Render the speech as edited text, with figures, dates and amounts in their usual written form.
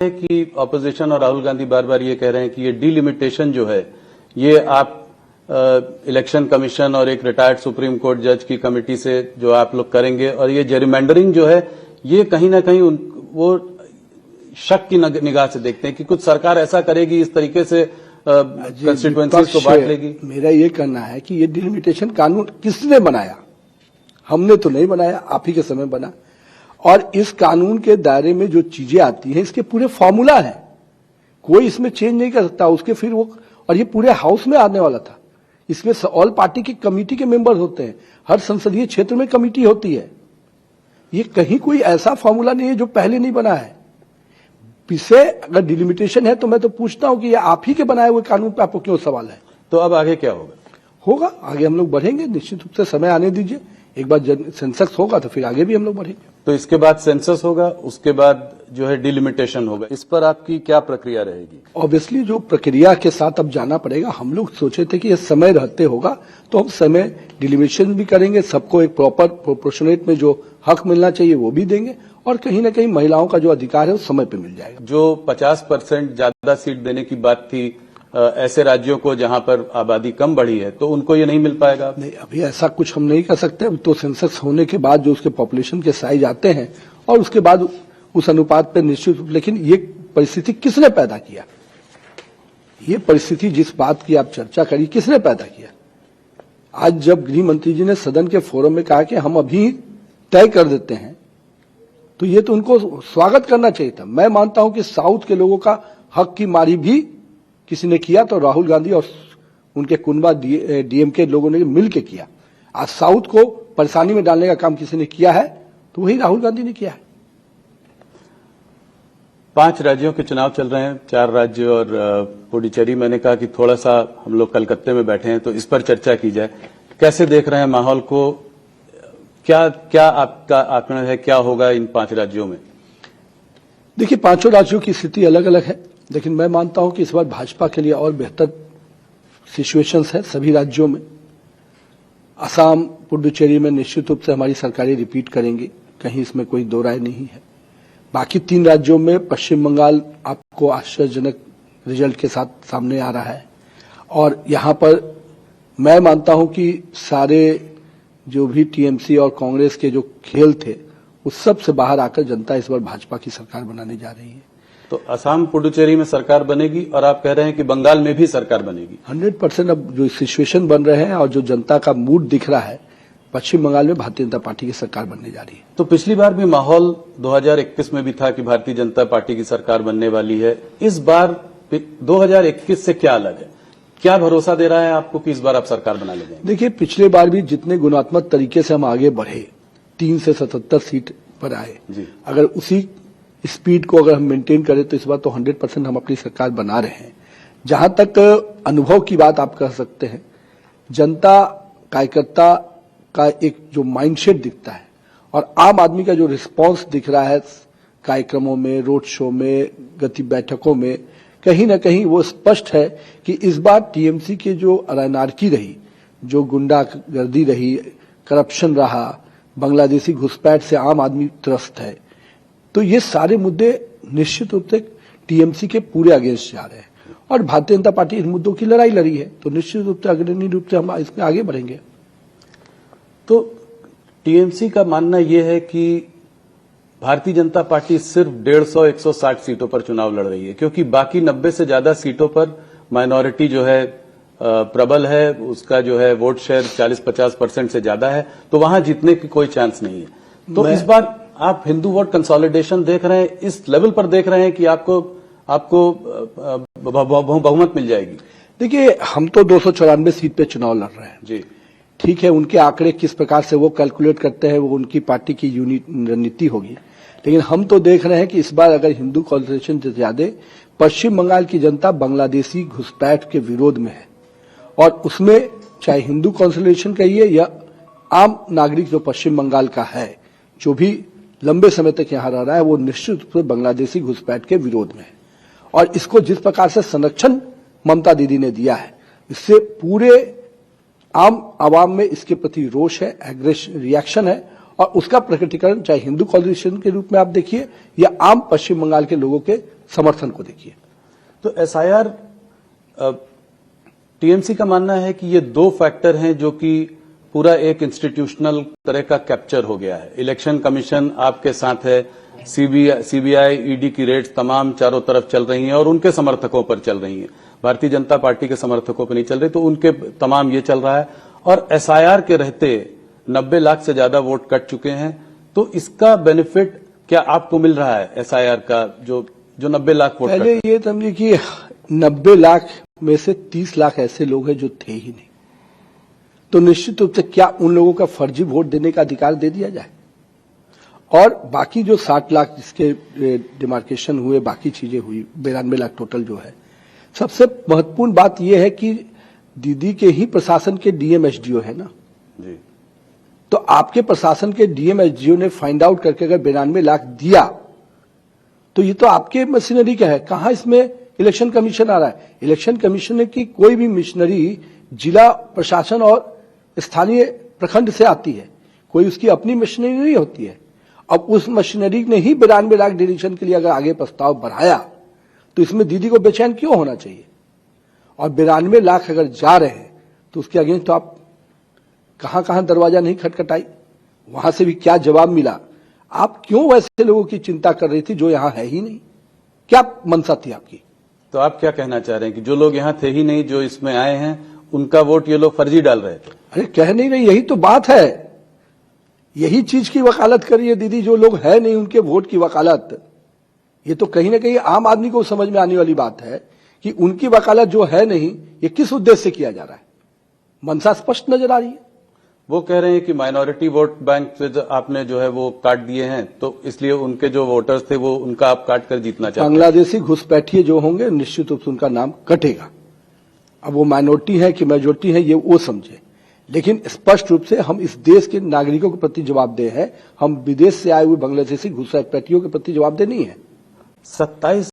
है कि ऑपोजिशन और राहुल गांधी बार बार ये कह रहे हैं कि ये डिलिमिटेशन जो है ये आप इलेक्शन कमीशन और एक रिटायर्ड सुप्रीम कोर्ट जज की कमेटी से जो आप लोग करेंगे, और ये जेरिमेंडरिंग जो है ये कहीं ना कहीं वो शक की निगाह से देखते हैं कि कुछ सरकार ऐसा करेगी, इस तरीके से कंस्टिट्यूएंसीज को बांट लेगी। मेरा ये कहना है कि ये डिलिमिटेशन कानून किसने बनाया? हमने तो नहीं बनाया, आप ही के समय बना। और इस कानून के दायरे में जो चीजें आती हैं इसके पूरे फॉर्मूला है, कोई इसमें चेंज नहीं कर सकता उसके। फिर वो, और ये पूरे हाउस में आने वाला था, इसमें ऑल पार्टी की कमेटी के मेंबर होते हैं, हर संसदीय क्षेत्र में कमेटी होती है। ये कहीं कोई ऐसा फॉर्मूला नहीं है जो पहले नहीं बना है। पीछे अगर डिलिमिटेशन है तो मैं तो पूछता हूं कि ये आप ही के बनाए हुए कानून पे आपको क्यों सवाल है? तो अब आगे क्या होगा? आगे हम लोग बढ़ेंगे, निश्चित रूप से समय आने दीजिए। एक बार सेंसस होगा तो फिर आगे भी हम लोग बढ़ेंगे। तो इसके बाद सेंसस होगा, उसके बाद जो है डिलिमिटेशन होगा, इस पर आपकी क्या प्रक्रिया रहेगी? ऑब्वियसली जो प्रक्रिया के साथ अब जाना पड़ेगा। हम लोग सोचे थे कि ये समय रहते होगा तो हम समय डिलिमिटेशन भी करेंगे, सबको एक प्रॉपर प्रोपोर्शनेट में जो हक मिलना चाहिए वो भी देंगे, और कहीं ना कहीं महिलाओं का जो अधिकार है वो समय पे मिल जाएगा। जो 50% ज्यादा सीट देने की बात थी ऐसे राज्यों को जहां पर आबादी कम बढ़ी है, तो उनको ये नहीं मिल पाएगा? नहीं, अभी ऐसा कुछ हम नहीं कर सकते। तो सेंसस होने के बाद जो उसके पॉपुलेशन के साइज आते हैं और उसके बाद उस अनुपात पर निश्चित। लेकिन ये परिस्थिति किसने पैदा किया? ये परिस्थिति जिस बात की आप चर्चा करी, किसने पैदा किया? आज जब गृह मंत्री जी ने सदन के फोरम में कहा कि हम अभी तय कर देते हैं, तो ये तो उनको स्वागत करना चाहिए था। मैं मानता हूं कि साउथ के लोगों का हक की मारी भी किसी ने किया तो राहुल गांधी और उनके कुनबा डीएमके लोगों ने मिलकर किया। आज साउथ को परेशानी में डालने का काम किसी ने किया है तो वही राहुल गांधी ने किया है। 5 राज्यों के चुनाव चल रहे हैं, 4 राज्य और पुडुचेरी। मैंने कहा कि थोड़ा सा हम लोग कलकत्ते में बैठे हैं तो इस पर चर्चा की जाए। कैसे देख रहे हैं माहौल को? क्या आपका आकलन है, क्या होगा इन 5 राज्यों में? देखिए, 5 राज्यों की स्थिति अलग अलग है, लेकिन मैं मानता हूं कि इस बार भाजपा के लिए और बेहतर सिचुएशंस है सभी राज्यों में। असम, पुडुचेरी में निश्चित रूप से हमारी सरकारें रिपीट करेंगी, कहीं इसमें कोई दो राय नहीं है। बाकी 3 राज्यों में पश्चिम बंगाल आपको आश्चर्यजनक रिजल्ट के साथ सामने आ रहा है, और यहां पर मैं मानता हूं कि सारे जो भी टीएमसी और कांग्रेस के जो खेल थे उस सब से बाहर आकर जनता इस बार भाजपा की सरकार बनाने जा रही है। तो असम पुडुचेरी में सरकार बनेगी और आप कह रहे हैं कि बंगाल में भी सरकार बनेगी? 100% अब जो सिचुएशन बन रहे हैं और जो जनता का मूड दिख रहा है, पश्चिम बंगाल में भारतीय जनता पार्टी की सरकार बनने जा रही है। तो पिछली बार भी माहौल 2021 में भी था कि भारतीय जनता पार्टी की सरकार बनने वाली है। इस बार 2021 से क्या अलग है? क्या भरोसा दे रहा है आपको कि इस बार आप सरकार बना ले जाएंगे? देखिए, पिछले बार भी जितने गुणात्मक तरीके से हम आगे बढ़े, 3 से 77 सीट पर आए, अगर उसी स्पीड को अगर हम मेंटेन करें तो इस बार तो 100% हम अपनी सरकार बना रहे हैं। जहां तक अनुभव की बात आप कह सकते हैं, जनता कार्यकर्ता का एक जो माइंडसेट दिखता है और आम आदमी का जो रिस्पांस दिख रहा है कार्यक्रमों में, रोड शो में, गति बैठकों में, कहीं ना कहीं वो स्पष्ट है कि इस बार टीएमसी की जो अनारकी रही, जो गुंडागर्दी रही, करप्शन रहा, बांग्लादेशी घुसपैठ से आम आदमी त्रस्त है, तो ये सारे मुद्दे निश्चित रूप से टीएमसी के पूरे अगेंस्ट जा रहे हैं और भारतीय जनता पार्टी इन मुद्दों की लड़ाई लड़ी है, तो निश्चित रूप से अग्रणी रूप से हम इसमें आगे बढ़ेंगे। तो टीएमसी का मानना यह है कि भारतीय जनता पार्टी सिर्फ 150-160 सीटों पर चुनाव लड़ रही है, क्योंकि बाकी 90 से ज्यादा सीटों पर माइनॉरिटी जो है प्रबल है, उसका जो है वोट शेयर 40-50% से ज्यादा है, तो वहां जीतने की कोई चांस नहीं है। तो इस बार आप हिंदू वोट कंसोलिडेशन देख रहे हैं, इस लेवल पर देख रहे हैं कि आपको बहुमत मिल जाएगी? देखिए, हम तो 294 सीट पे चुनाव लड़ रहे हैं जी, ठीक है। उनके आंकड़े किस प्रकार से वो कैलकुलेट करते हैं वो उनकी पार्टी की रणनीति होगी, लेकिन हम तो देख रहे हैं कि इस बार अगर हिंदू कॉन्सेंट्रेशन से ज्यादा पश्चिम बंगाल की जनता बांग्लादेशी घुसपैठ के विरोध में है, और उसमें चाहे हिंदू कॉन्सेंट्रेशन कहिए या आम नागरिक जो पश्चिम बंगाल का है, जो भी लंबे समय तक यहां रह रहा है, वो निश्चित रूप से बांग्लादेशी घुसपैठ के विरोध में है। और इसको जिस प्रकार से संरक्षण ममता दीदी ने दिया है, इससे पूरे आम आवाम में इसके प्रति रोष है, रिएक्शन है, और उसका प्रकटीकरण चाहे हिंदू कॉन्सेंट्रेशन के रूप में आप देखिए या आम पश्चिम बंगाल के लोगों के समर्थन को देखिए। तो एसआईआर, टीएमसी का मानना है कि ये दो फैक्टर हैं जो कि पूरा एक इंस्टीट्यूशनल तरह का कैप्चर हो गया है। इलेक्शन कमीशन आपके साथ है, सीबीआई, ईडी की रेड्स तमाम चारों तरफ चल रही हैं और उनके समर्थकों पर चल रही हैं, भारतीय जनता पार्टी के समर्थकों पर नहीं चल रही, तो उनके तमाम ये चल रहा है। और एसआईआर के रहते 90 लाख से ज्यादा वोट कट चुके हैं, तो इसका बेनिफिट क्या आपको मिल रहा है एसआईआर का, जो 90 लाख वोट? पहले ये समझिए कि 90 लाख में से 30 लाख ऐसे लोग हैं जो थे ही नहीं, तो निश्चित रूप से क्या उन लोगों का फर्जी वोट देने का अधिकार दे दिया जाए? और बाकी जो 60 लाख जिसके डिमार्केशन हुए, बाकी चीजें हुई, 92 लाख टोटल जो है। सबसे महत्वपूर्ण बात यह है कि दीदी के ही प्रशासन के डीएम एसडीओ है ना जी, तो आपके प्रशासन के डीएम एसडीओ ने फाइंड आउट करके अगर 92 लाख दिया तो ये तो आपके मशीनरी का है। कहां इसमें इलेक्शन कमीशन आ रहा है? इलेक्शन कमीशन की कोई भी मशीनरी जिला प्रशासन और स्थानीय प्रखंड से आती है, कोई उसकी अपनी मशीनरी नहीं होती है। अब उस मशीनरी ने ही 92 लाख डिलीशन के लिए अगर आगे प्रस्ताव बढ़ाया तो इसमें दीदी को बेचैन क्यों होना चाहिए? और 92 लाख अगर जा रहे हैं तो उसके अगेंस्ट तो आप कहां कहां दरवाजा नहीं खटखटाई, वहां से भी क्या जवाब मिला? आप क्यों वैसे लोगों की चिंता कर रही थी जो यहां है ही नहीं? क्या मंशा थी आपकी? तो आप क्या कहना चाह रहे हैं कि जो लोग यहां थे ही नहीं, जो इसमें आए हैं, उनका वोट ये लोग फर्जी डाल रहे थे? अरे कह नहीं रही, यही तो बात है, यही चीज की वकालत कर रही है दीदी। जो लोग है नहीं उनके वोट की वकालत, ये तो कहीं ना कहीं आम आदमी को समझ में आने वाली बात है कि उनकी वकालत जो है नहीं, ये किस उद्देश्य से किया जा रहा है? मंशा स्पष्ट नजर आ रही है। वो कह रहे हैं कि माइनॉरिटी वोट बैंक से आपने जो है वो काट दिए हैं, तो इसलिए उनके जो वोटर्स थे वो उनका आप काट कर जीतना चाहते हैं। बांग्लादेशी घुसपैठिए जो होंगे निश्चित रूप से उनका नाम कटेगा। अब वो माइनॉरिटी है कि मेजोरिटी है ये वो समझे, लेकिन स्पष्ट रूप से हम इस देश के नागरिकों के प्रति जवाबदेह है, हम विदेश से आए हुए बांग्लादेशी घुसपैठियों के प्रति जवाबदेह नहीं है। 27